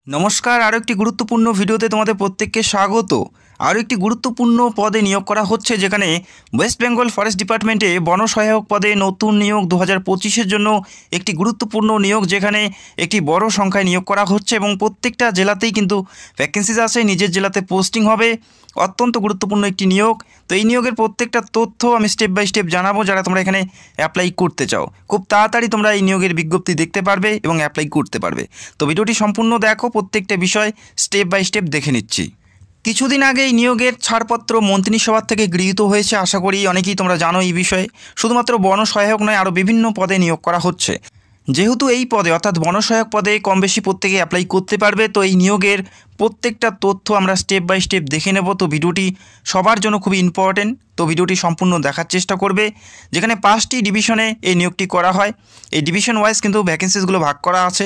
নমস্কার, আরও একটি গুরুত্বপূর্ণ ভিডিওতে তোমাদের প্রত্যেককে স্বাগত। আরও একটি গুরুত্বপূর্ণ পদে নিয়োগ করা হচ্ছে, যেখানে ওয়েস্ট বেঙ্গল ফরেস্ট ডিপার্টমেন্টে বনসহায়ক পদে নতুন নিয়োগ 2025-এর জন্য একটি গুরুত্বপূর্ণ নিয়োগ, যেখানে একটি বড় সংখ্যায় নিয়োগ করা হচ্ছে এবং প্রত্যেকটা জেলাতেই কিন্তু ভ্যাকেন্সিজ আছে, নিজের জেলাতে পোস্টিং হবে। অত্যন্ত গুরুত্বপূর্ণ একটি নিয়োগ। তো এই নিয়োগের প্রত্যেকটা তথ্য আমি স্টেপ বাই স্টেপ জানাবো। যারা তোমরা এখানে অ্যাপ্লাই করতে চাও, খুব তাড়াতাড়ি তোমরা এই নিয়োগের বিজ্ঞপ্তি দেখতে পারবে এবং অ্যাপ্লাই করতে পারবে। তো ভিডিওটি সম্পূর্ণ দেখো, প্রত্যেকটা বিষয় স্টেপ বাই স্টেপ দেখে নিচ্ছি। কিছুদিন আগে এই নিয়োগের ছাড়পত্র মন্ত্রিসভা থেকে গৃহীত হয়েছে। আশা করি অনেকেই তোমরা জানো এই বিষয়ে। শুধুমাত্র বনসহায়ক নয়, আরও বিভিন্ন পদে নিয়োগ করা হচ্ছে। যেহেতু এই পদে অর্থাৎ বনসহায়ক পদে কম বেশি প্রত্যেকে অ্যাপ্লাই করতে পারবে, তো এই নিয়োগের প্রত্যেকটা তথ্য আমরা স্টেপ বাই স্টেপ দেখে নেব। তো ভিডিওটি সবার জন্য খুবই ইম্পর্টেন্ট, তো ভিডিওটি সম্পূর্ণ দেখার চেষ্টা করবে। যেখানে 5টি ডিভিশনে এই নিয়োগটি করা হয়। এই ডিভিশন ওয়াইজ কিন্তু ভ্যাকেন্সিসগুলো ভাগ করা আছে।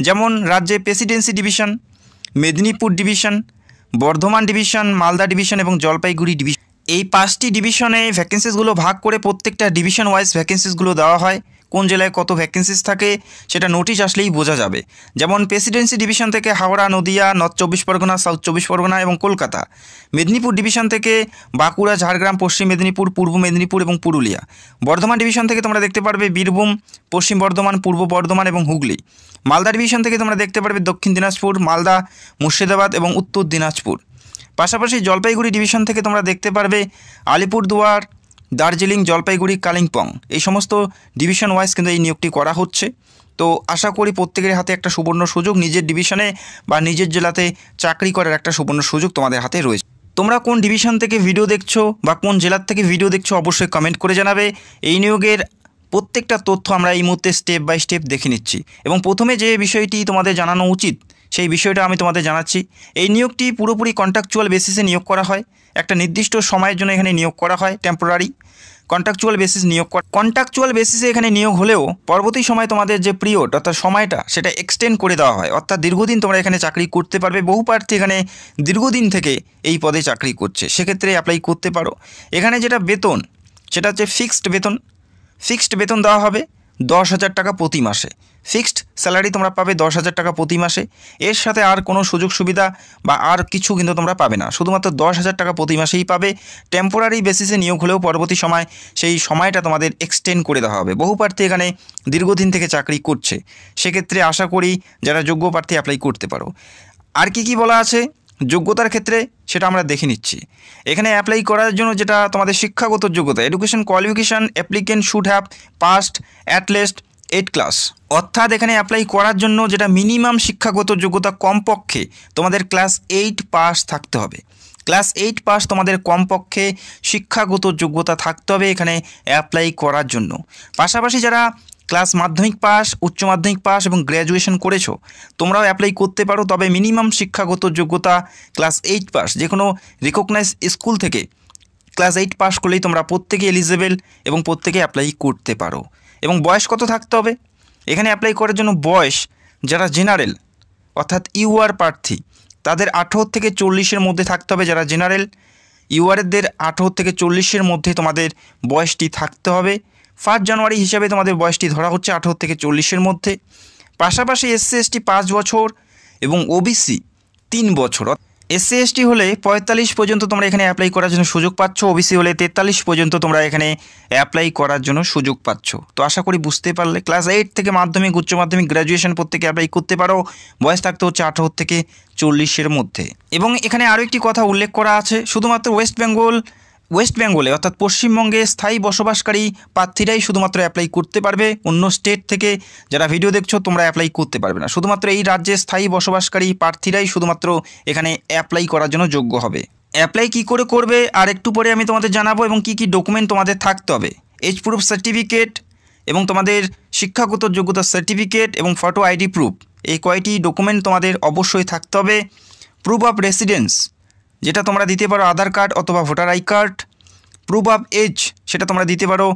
যেমন রাজ্যে Presidency division, Medinipur division, Bardhaman division, Malda division এবং জলপাইগুড়ি ডিভিশন। এই 5টি ডিভিশনে ভ্যাকেন্সিসগুলো ভাগ করে প্রত্যেকটা ডিভিশন ওয়াইজ ভ্যাকেন্সিসগুলো দেওয়া হয়। কোন জেলায় কত ভ্যাকেন্সিস থাকে সেটা নোটিশ আসলেই বোঝা যাবে। যেমন প্রেসিডেন্সি ডিভিশন থেকে হাওড়া, নদিয়া, নর্থ 24 পরগনা, সাউথ 24 পরগনা এবং কলকাতা। মেদিনীপুর ডিভিশন থেকে বাঁকুড়া, ঝাড়গ্রাম, পশ্চিম মেদিনীপুর, পূর্ব মেদিনীপুর এবং পুরুলিয়া। বর্ধমান ডিভিশন থেকে তোমরা দেখতে পারবে বীরভূম, পশ্চিম বর্ধমান, পূর্ব বর্ধমান এবং হুগলি। মালদা ডিভিশন থেকে তোমরা দেখতে পারবে দক্ষিণ দিনাজপুর, মালদা, মুর্শিদাবাদ এবং উত্তর দিনাজপুর। পাশাপাশি জলপাইগুড়ি ডিভিশন থেকে তোমরা দেখতে পারবে আলিপুরদুয়ার, দার্জিলিং, জলপাইগুড়ি, কালিম্পং। এই সমস্ত ডিভিশন ওয়াইজ কিন্তু এই নিয়োগটি করা হচ্ছে। তো আশা করি প্রত্যেকের হাতে একটা সুবর্ণ সুযোগ, নিজের ডিভিশনে বা নিজের জেলাতে চাকরি করার একটা সুবর্ণ সুযোগ তোমাদের হাতে রয়েছে। তোমরা কোন ডিভিশন থেকে ভিডিও দেখছো বা কোন জেলার থেকে ভিডিও দেখছো অবশ্যই কমেন্ট করে জানাবে। এই নিয়োগের প্রত্যেকটা তথ্য আমরা এই মুহূর্তে স্টেপ বাই স্টেপ দেখে নিচ্ছি এবং প্রথমে যে বিষয়টি তোমাদের জানানো উচিত সেই বিষয়টা আমি তোমাদের জানাচ্ছি। এই নিয়োগটি পুরোপুরি কন্ট্রাকচুয়াল বেসিসে নিয়োগ করা হয়। একটা নির্দিষ্ট সময়ের জন্য এখানে নিয়োগ করা হয়, টেম্পোরারি কন্ট্রাকচুয়াল বেসিস নিয়োগ করা। কন্ট্রাকচুয়াল বেসিসে এখানে নিয়োগ হলেও পরবর্তী সময় তোমাদের যে পিরিয়ড অর্থাৎ সময়টা সেটা এক্সটেন্ড করে দেওয়া হয়, অর্থাৎ দীর্ঘদিন তোমরা এখানে চাকরি করতে পারবে। বহু প্রার্থী এখানে দীর্ঘদিন থেকে এই পদে চাকরি করছে, সেক্ষেত্রে অ্যাপ্লাই করতে পারো। এখানে যেটা বেতন সেটা হচ্ছে ফিক্সড বেতন দেওয়া হবে 10,000 টাকা প্রতি মাসে। ফিক্সড স্যালারি তোমরা পাবে 10,000 টাকা প্রতি মাসে। এর সাথে আর কোনো সুযোগ সুবিধা বা আর কিছু কিন্তু তোমরা পাবে না, শুধুমাত্র 10,000 টাকা প্রতি মাসেই পাবে। টেম্পোরারি বেসিসে নিয়োগ হলেও পরবর্তী সময় সেই সময়টা তোমাদের এক্সটেন্ড করে দেওয়া হবে। বহু প্রার্থী এখানে দীর্ঘদিন থেকে চাকরি করছে, সেক্ষেত্রে আশা করি যারা যোগ্য প্রার্থী অ্যাপ্লাই করতে পারো। আর কি বলা আছে যোগ্যতার ক্ষেত্রে সেটা আমরা দেখে নিচ্ছি। এখানে অ্যাপ্লাই করার জন্য যেটা তোমাদের শিক্ষাগত যোগ্যতা, education qualification, applicant should have passed at least 8 class. অর্থাৎ এখানে অ্যাপ্লাই করার জন্য যেটা মিনিমাম শিক্ষাগত যোগ্যতা, কমপক্ষে তোমাদের ক্লাস 8 পাস থাকতে হবে। ক্লাস 8 পাস তোমাদের কমপক্ষে শিক্ষাগত যোগ্যতা থাকতে হবে এখানে অ্যাপ্লাই করার জন্য। পাশাপাশি যারা ক্লাস মাধ্যমিক পাস, উচ্চ মাধ্যমিক পাস এবং গ্র্যাজুয়েশন করেছো তোমরাও অ্যাপ্লাই করতে পারো, তবে মিনিমাম শিক্ষাগত যোগ্যতা ক্লাস 8 পাস। যে কোনো রিকগনাইজ স্কুল থেকে ক্লাস 8 পাস করলেই তোমরা প্রত্যেকে এলিজেবল এবং প্রত্যেকে অ্যাপ্লাই করতে পারো। এবং বয়স কত থাকতে হবে এখানে অ্যাপ্লাই করার জন্য? বয়স যারা জেনারেল অর্থাৎ ইউআর প্রার্থী তাদের 18 থেকে 40-এর মধ্যে থাকতে হবে। যারা জেনারেল ইউআরদের 18 থেকে 40-এর মধ্যে তোমাদের বয়সটি থাকতে হবে। 1 জানুয়ারি হিসাবে তোমাদের বয়সটি ধরা হচ্ছে 18 থেকে 40-এর মধ্যে। পাশাপাশি এসসি এসটি 5 বছর এবং ওবিসি 3 বছর। এসসি এসটি হলে 45 পর্যন্ত তোমরা এখানে অ্যাপ্লাই করার জন্য সুযোগ পাচ্ছ, ওবিসি হলে 43 পর্যন্ত তোমরা এখানে অ্যাপ্লাই করার জন্য সুযোগ পাচ্ছ। তো আশা করি বুঝতে পারলে। ক্লাস 8 থেকে মাধ্যমিক, উচ্চ মাধ্যমিক, গ্র্যাজুয়েশন প্রত্যেকে অ্যাপ্লাই করতে পারো। বয়স থাকতে হচ্ছে 18 থেকে 40-এর মধ্যে। এবং এখানে আরও একটি কথা উল্লেখ করা আছে, শুধুমাত্র ওয়েস্ট বেঙ্গলে অর্থাৎ পশ্চিমবঙ্গে স্থায়ী বসবাসকারী প্রার্থীরাই শুধুমাত্র অ্যাপ্লাই করতে পারবে। অন্য স্টেট থেকে যারা ভিডিও দেখছো তোমরা অ্যাপ্লাই করতে পারবে না। শুধুমাত্র এই রাজ্যে স্থায়ী বসবাসকারী প্রার্থীরাই শুধুমাত্র এখানে অ্যাপ্লাই করার জন্য যোগ্য হবে। অ্যাপ্লাই কী করে করবে আর একটু পরে আমি তোমাদের জানাবো, এবং কী ডকুমেন্ট তোমাদের থাকতে হবে। এজ প্রুফ সার্টিফিকেট এবং তোমাদের শিক্ষাগত যোগ্যতা সার্টিফিকেট এবং ফটো আইডি প্রুফ, এই কয়টি ডকুমেন্ট তোমাদের অবশ্যই থাকতে হবে। প্রুফ অফ রেসিডেন্স যেটা তোমরা দিতে পারো আধার কার্ড অথবা voter I card. Proof of age সেটা তোমরা দিতে পারো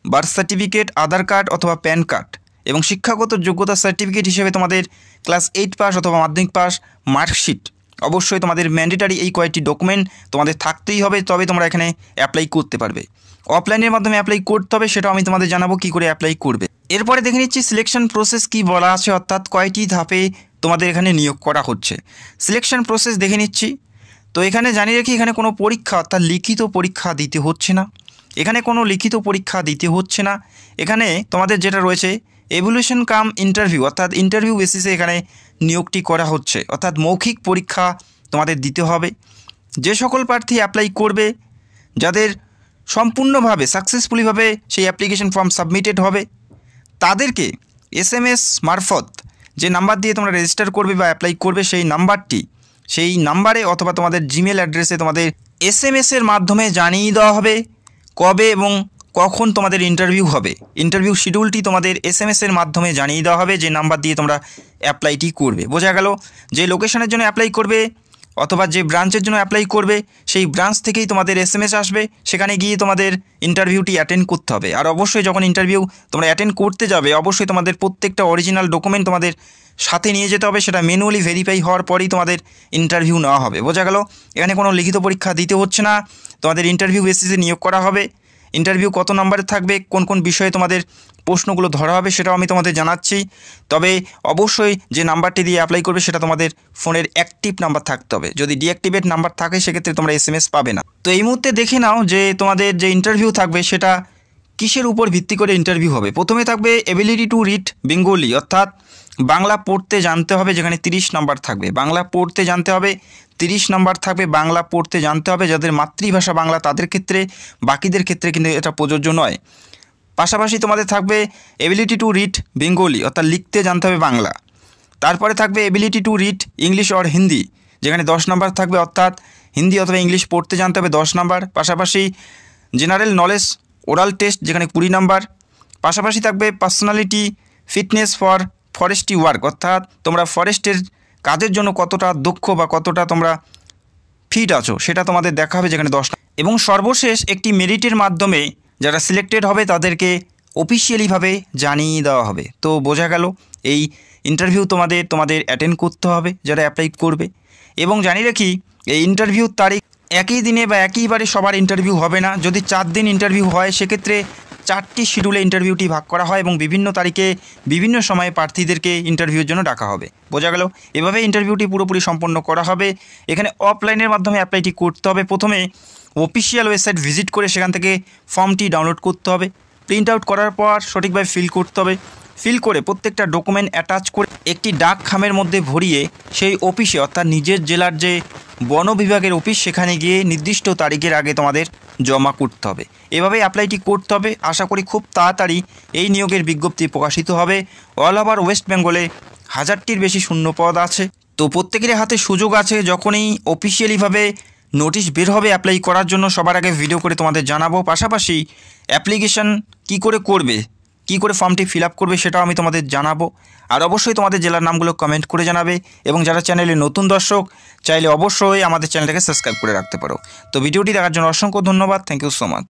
বার্থ সার্টিফিকেট, আধার কার্ড অথবা প্যান কার্ড। এবং শিক্ষাগত যোগ্যতা সার্টিফিকেট হিসেবে তোমাদের ক্লাস 8 পাস অথবা মাধ্যমিক পাস মার্কশিট অবশ্যই তোমাদের ম্যান্ডেটারি। এই কয়েকটি ডকুমেন্ট তোমাদের থাকতেই হবে, তবে তোমরা এখানে অ্যাপ্লাই করতে পারবে। অফলাইনের মাধ্যমে অ্যাপ্লাই করতে হবে, সেটাও আমি তোমাদের জানাবো কী করে অ্যাপ্লাই করবে। এরপরে দেখে নিচ্ছি সিলেকশন প্রসেস কি বলা আছে, অর্থাৎ কয়টি ধাপে তোমাদের এখানে নিয়োগ করা হচ্ছে। সিলেকশন প্রসেস দেখে নিচ্ছি। তো এখানে জানিয়ে রাখি, এখানে কোনো পরীক্ষা অর্থাৎ লিখিত পরীক্ষা দিতে হচ্ছে না। এখানে কোনো লিখিত পরীক্ষা দিতে হচ্ছে না। এখানে তোমাদের যেটা রয়েছে এভ্যালুয়েশন কাম ইন্টারভিউ, অর্থাৎ ইন্টারভিউ বেসিসে এখানে নিয়োগটি করা হচ্ছে, অর্থাৎ মৌখিক পরীক্ষা তোমাদের দিতে হবে। যে সকল প্রার্থী অ্যাপ্লাই করবে, যাদের সম্পূর্ণভাবে সাকসেসফুলিভাবে সেই অ্যাপ্লিকেশন ফর্ম সাবমিটেড হবে, তাদেরকে SMS মারফত যে নাম্বার দিয়ে তোমরা রেজিস্টার করবে বা অ্যাপ্লাই করবে, সেই নাম্বারে অথবা তোমাদের জিমেল অ্যাড্রেসে তোমাদের SMS এর মাধ্যমে জানিয়ে দেওয়া হবে কবে এবং কখন তোমাদের ইন্টারভিউ হবে। ইন্টারভিউ শিডিউলটি তোমাদের SMS এর মাধ্যমে জানিয়ে দেওয়া হবে, যে নাম্বার দিয়ে তোমরা অ্যাপ্লাইটি করবে। বোঝা গেল? যে লোকেশনের জন্য অ্যাপ্লাই করবে অথবা যে ব্রাঞ্চের জন্য অ্যাপ্লাই করবে, সেই ব্রাঞ্চ থেকেই তোমাদের SMS আসবে, সেখানে গিয়ে তোমাদের ইন্টারভিউটি অ্যাটেন্ড করতে হবে। আর অবশ্যই যখন ইন্টারভিউ তোমরা অ্যাটেন্ড করতে যাবে, অবশ্যই তোমাদের প্রত্যেকটা অরিজিনাল ডকুমেন্ট তোমাদের সাথে নিয়ে যেতে হবে। সেটা ম্যানুয়ালি ভেরিফাই হওয়ার পরেই তোমাদের ইন্টারভিউ নেওয়া হবে। বোঝা গেল? এখানে কোনো লিখিত পরীক্ষা দিতে হচ্ছে না, তোমাদের ইন্টারভিউ বেসিসে নিয়োগ করা হবে। ইন্টারভিউ কত নম্বরে থাকবে, কোন কোন বিষয়ে তোমাদের প্রশ্নগুলো ধরা হবে, সেটাও আমি তোমাদের জানাচ্ছি। তবে অবশ্যই যে নাম্বারটি দিয়ে অ্যাপ্লাই করবে সেটা তোমাদের ফোনের অ্যাক্টিভ নাম্বার থাকতে হবে। যদি ডিঅ্যাক্টিভেট নাম্বার থাকে সেক্ষেত্রে তোমরা SMS পাবে না। তো এই মুহূর্তে দেখে নাও যে তোমাদের যে ইন্টারভিউ থাকবে সেটা কিসের উপর ভিত্তি করে ইন্টারভিউ হবে। প্রথমে থাকবে এবিলিটি টু রিড বেঙ্গলি, অর্থাৎ বাংলা পড়তে জানতে হবে, যেখানে 30 নাম্বার থাকবে। বাংলা পড়তে জানতে হবে, 30 নাম্বার থাকবে। বাংলা পড়তে জানতে হবে যাদের মাতৃভাষা বাংলা তাদের ক্ষেত্রে, বাকিদের ক্ষেত্রে কিন্তু এটা প্রযোজ্য নয়। পাশাপাশি তোমাদের থাকবে এবিলিটি টু রিড বেঙ্গলি, অর্থাৎ লিখতে জানতে হবে বাংলা। তারপরে থাকবে ability to read English or Hindi, যেখানে 10 নাম্বার থাকবে, অর্থাৎ হিন্দি অথবা ইংলিশ পড়তে জানতে হবে 10 নাম্বার। পাশাপাশি জেনারেল নলেজ ওরাল টেস্ট, যেখানে 20 নাম্বার। পাশাপাশি থাকবে personality fitness for forestry work, অর্থাৎ তোমরা ফরেস্টের কাজের জন্য কতটা দক্ষ বা কতটা তোমরা ফিট আছো সেটা তোমাদের দেখা হবে, যেখানে 10। এবং সর্বশেষ একটি মেরিটের মাধ্যমে যারা সিলেক্টেড হবে তাদেরকে অফিসিয়ালিভাবে জানিয়ে দেওয়া হবে। তো বোঝা গেল, এই ইন্টারভিউ তোমাদের অ্যাটেন্ড করতে হবে যারা অ্যাপ্লাই করবে। এবং জানিয়ে রাখি, এই ইন্টারভিউর তারিখ একই দিনে বা একইবারে সবার ইন্টারভিউ হবে না। যদি 4 দিন ইন্টারভিউ হয় সেক্ষেত্রে 4টি শিডিউলে ইন্টারভিউটি ভাগ করা হয় এবং বিভিন্ন তারিখে বিভিন্ন সময়ে প্রার্থীদেরকে ইন্টারভিউর জন্য ডাকা হবে। বোঝা গেল? এভাবে ইন্টারভিউটি পুরোপুরি সম্পন্ন করা হবে। এখানে অফলাইনের মাধ্যমে অ্যাপ্লাইটি করতে হবে। প্রথমে অফিসিয়াল ওয়েবসাইট ভিজিট করে সেখান থেকে ফর্মটি ডাউনলোড করতে হবে। প্রিন্ট আউট করার পর সঠিকভাবে ফিল করতে হবে। ফিল করে প্রত্যেকটা ডকুমেন্ট অ্যাটাচ করে একটি ডাক খামের মধ্যে ভরিয়ে সেই অফিসে, অর্থাৎ নিজের জেলার যে বন বিভাগের অফিস, সেখানে গিয়ে নির্দিষ্ট তারিখের আগে তোমাদের জমা করতে হবে। এভাবেই অ্যাপ্লাইটি করতে হবে। আশা করি খুব তাড়াতাড়ি এই নিয়োগের বিজ্ঞপ্তি প্রকাশিত হবে। অল ওভার ওয়েস্ট বেঙ্গলে 1000টির বেশি শূন্য পদ আছে। তো প্রত্যেকেরই হাতে সুযোগ আছে। যখনই অফিসিয়ালিভাবে নোটিশ বের হবে অ্যাপ্লাই করার জন্য, সবার আগে ভিডিও করে তোমাদের জানাবো। পাশাপাশি অ্যাপ্লিকেশন কী করে করবে, কী করে ফর্মটি ফিল আপ করবে সেটাও আমি তোমাদের জানাবো। আর অবশ্যই তোমাদের জেলার নামগুলো কমেন্ট করে জানাবে। এবং যারা চ্যানেলে নতুন দর্শক, চাইলে অবশ্যই আমাদের চ্যানেলটাকে সাবস্ক্রাইব করে রাখতে পারো। তো ভিডিওটি দেখার জন্য অসংখ্য ধন্যবাদ। Thank you so much.